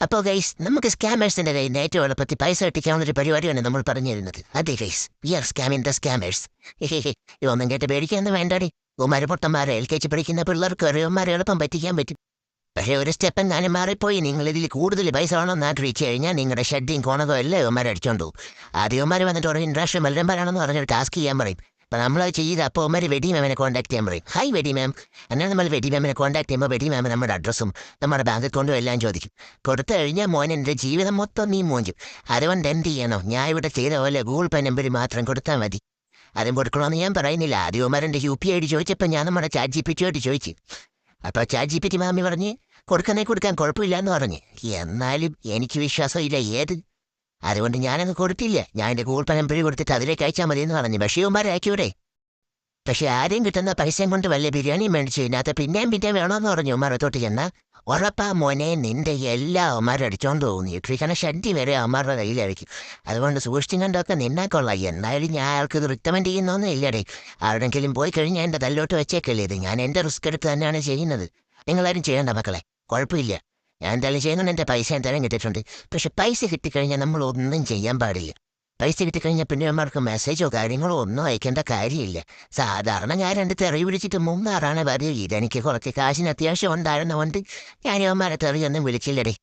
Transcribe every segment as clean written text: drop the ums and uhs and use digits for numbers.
അപ്പോൾ ഗൈസ് നമുക്ക് സ്കാമേഴ്സിന്റെ കയ്യിൽ നിന്ന് ഏറ്റവും എളുപ്പത്തിൽ പൈസ കിട്ടിക്കാവുന്ന ഒരു പരിപാടിയാണ് നമ്മൾ പറഞ്ഞു തരുന്നത്. അതെ guys, we are scamming the scammers. ഇതൊന്നും കേട്ട് പേടിക്കാന്ന് വേണ്ടാടി. ഉമാര് പൊട്ടന്മാരെ LKG പഠിക്കുന്ന പിള്ളേർക്ക് അറിയന്മാരെ എളുപ്പം പറ്റിക്കാൻ പറ്റും. പക്ഷേ ഒരു സ്റ്റെപ്പ് ഞാനും മാറിപ്പോയി. നിങ്ങൾ ഇതിൽ കൂടുതൽ പൈസ വേണമെന്ന് ആഗ്രഹിച്ചു കഴിഞ്ഞാൽ നിങ്ങളുടെ ഷെഡിങ് കോണതോ എല്ലാം ഇവന്മാർ അടിച്ചോണ്ടു. ആദ്യം ഇവന്മാർ വന്നിട്ട് ഒരു ഇൻട്രാക്ഷൻ മത്സരന്മാരാണെന്ന് പറഞ്ഞൊരു ടാസ്ക് ചെയ്യാൻ പറയും. അപ്പം നമ്മളത് ചെയ്ത് അപ്പോൾ ഉമ്മാർ വെടി മാമിനെ കോൺടാക്ട് ചെയ്യാൻ പറയും. ഹായ് വെടി മാം. എന്നാൽ നമ്മൾ വെടി മാമിനെ കോൺടാക്ട് ചെയ്യുമ്പോൾ വെടി മാം നമ്മുടെ അഡ്രസ്സും നമ്മുടെ ബാങ്ക് അക്കൗണ്ടും എല്ലാം ചോദിക്കും. കൊടുത്തു കഴിഞ്ഞാൽ മോൻ എൻ്റെ ജീവിതം മൊത്തം നീ മോഞ്ചും. അതുകൊണ്ട് എന്ത് ചെയ്യണോ, ഞാൻ ഇവിടെ ചെയ്ത പോലെ ഗൂഗിൾ പേ നമ്പർ മാത്രം കൊടുത്താൽ മതി. അതും കൊടുക്കണമെന്ന് ഞാൻ പറയുന്നില്ല. ആദ്യം ഉമ്മാരെൻ്റെ UPI ചോദിച്ചപ്പോൾ ഞാൻ നമ്മുടെ ChatGPT ചോദിച്ചു. അപ്പോൾ ChatGPT മാമി പറഞ്ഞ് കൊടുക്കാൻ കുഴപ്പമില്ല എന്ന് പറഞ്ഞ്. എന്നാലും എനിക്ക് വിശ്വാസമില്ല ഏത്. അതുകൊണ്ട് ഞാനങ്ങ് കൊടുത്തില്ല. ഞാൻ എൻ്റെ ഗൂഗിൾ പേ നമ്പർ കൊടുത്തിട്ട് അതിലേക്ക് അയച്ചാൽ മതി എന്ന് പറഞ്ഞു. പക്ഷേ ഉമ്മാരെ അയക്കൂടെ. പക്ഷെ ആരെയും കിട്ടുന്ന പൈസയും കൊണ്ട് വല്ല ബിരിയാണിയും മേടിച്ചു ഇതിനകത്ത് പിന്നെയും വേണമെന്ന് പറഞ്ഞു ഉമ്മാരത്തോട്ട് ചെന്നാൽ ഉറപ്പാ മോനെ നിന്റെ എല്ലാ ഉമ്മാരും അടിച്ചോണ്ട് പോകും. ഇട്ടിരിക്കണ ഷഡ്ഡി വരെ അമ്മാരുടെ കയ്യിലായിരിക്കും. അതുകൊണ്ട് സൂക്ഷിച്ചും കണ്ടൊക്കെ നിന്നാ കൊള്ളാം. എന്തായാലും ഞാൻ അയാൾക്ക് ഇത് റിക്കമെൻഡ് ചെയ്യുന്നൊന്നും ഇല്ലടേ. ആരുടെങ്കിലും പോയി കഴിഞ്ഞാൽ എൻ്റെ തല്ലോട്ട് വെച്ചേക്കല്ലേ ഇത്. ഞാൻ എൻ്റെ റിസ്ക് എടുത്ത് തന്നെയാണ് ചെയ്യുന്നത്. നിങ്ങളാരും ചെയ്യേണ്ട മക്കളെ, കുഴപ്പമില്ല. ഞാൻ എന്തായാലും ചെയ്യുന്നുണ്ട്. എൻ്റെ പൈസ എന്തായാലും കിട്ടിയിട്ടുണ്ട്. പക്ഷെ പൈസ കിട്ടിക്കഴിഞ്ഞാൽ നമ്മൾ ഒന്നും ചെയ്യാൻ പാടില്ല. പൈസ കിട്ടിക്കഴിഞ്ഞാൽ പിന്നെ അമ്മമാർക്ക് മെസ്സേജോ കാര്യങ്ങളോ ഒന്നും അയക്കേണ്ട കാര്യമില്ല. സാധാരണ ഞാൻ 2 തെറി വിളിച്ചിട്ട് 3-6 വരെ. ഇതെനിക്ക് കുറച്ച് കാശിന് അത്യാവശ്യം ഉണ്ടായിരുന്നതുകൊണ്ട് ഞാൻ ഇവന്മാരെ തെറിയൊന്നും വിളിച്ചില്ലടേ.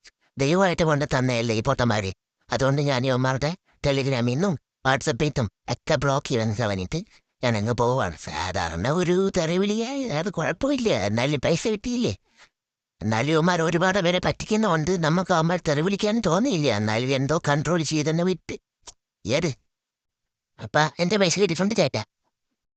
ദൈവമായിട്ട് കൊണ്ട് തന്നെയല്ലേ ഈ പൊട്ടന്മാര്. അതുകൊണ്ട് ഞാൻ ഇവന്മാരുടെ ടെലിഗ്രാമിൽ നിന്നും വാട്സപ്പിൽ നിന്നും ഒക്കെ ബ്ലോക്ക് ചെയ്യാൻ കളഞ്ഞിട്ട് ഞാൻ അങ്ങ് പോവാണ്. സാധാരണ ഒരു തെറി വിളിയായി അത് കുഴപ്പമില്ല. എന്നാലും പൈസ കിട്ടിയില്ലേ. എന്നാലും ഇവന്മാർ ഒരുപാട് പേരെ പറ്റിക്കുന്നതുകൊണ്ട് നമുക്ക് അവന്മാർ തെറി വിളിക്കാനും തോന്നിയില്ല. എന്നാലും എന്തോ കൺട്രോൾ ചെയ്തെന്ന് വിട്ട് ഏത്. അപ്പം എൻ്റെ പൈസ കിട്ടിയിട്ടുണ്ട് ചേട്ടാ.